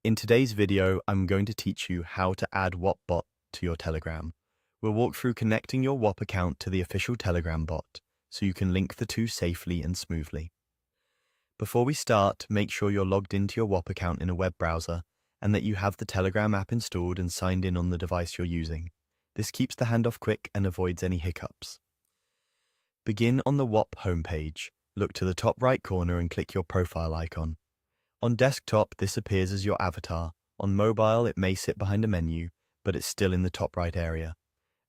In today's video, I'm going to teach you how to add Whop bot to your Telegram. We'll walk through connecting your Whop account to the official Telegram bot, so you can link the two safely and smoothly. Before we start, make sure you're logged into your Whop account in a web browser and that you have the Telegram app installed and signed in on the device you're using. This keeps the handoff quick and avoids any hiccups. Begin on the Whop homepage. Look to the top right corner and click your profile icon. On desktop, this appears as your avatar. On mobile, it may sit behind a menu, but it's still in the top right area.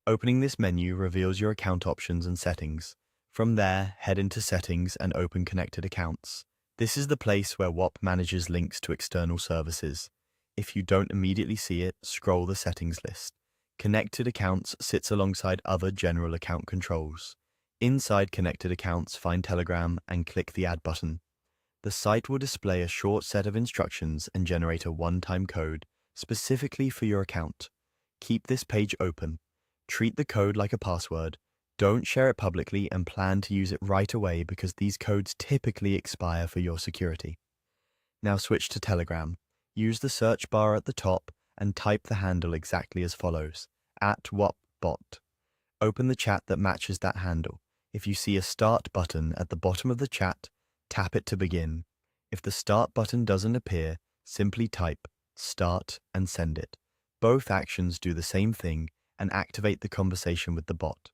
Opening this menu reveals your account options and settings. From there, head into Settings and open Connected Accounts. This is the place where Whop manages links to external services. If you don't immediately see it, scroll the settings list. Connected Accounts sits alongside other general account controls. Inside Connected Accounts, find Telegram and click the Add button. The site will display a short set of instructions and generate a one-time code specifically for your account. Keep this page open. Treat the code like a password. Don't share it publicly and plan to use it right away because these codes typically expire for your security. Now switch to Telegram. Use the search bar at the top and type the handle exactly as follows: @WhopBot. Open the chat that matches that handle. If you see a Start button at the bottom of the chat, tap it to begin. If the Start button doesn't appear, simply type Start and send it. Both actions do the same thing and activate the conversation with the bot.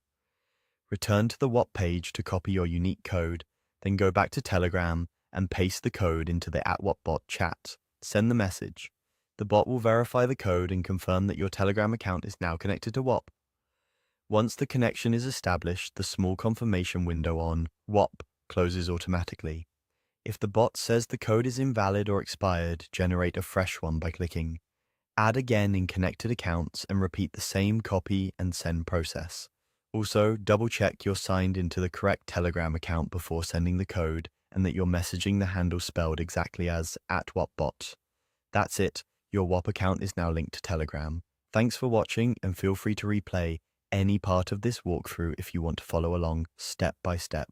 Return to the Whop page to copy your unique code, then go back to Telegram and paste the code into the @WhopBot chat. Send the message. The bot will verify the code and confirm that your Telegram account is now connected to Whop. Once the connection is established, the small confirmation window on Whop closes automatically. If the bot says the code is invalid or expired, generate a fresh one by clicking Add again in Connected Accounts and repeat the same copy and send process. Also, double-check you're signed into the correct Telegram account before sending the code and that you're messaging the handle spelled exactly as @WhopBot. That's it, your Whop account is now linked to Telegram. Thanks for watching and feel free to replay any part of this walkthrough if you want to follow along step by step.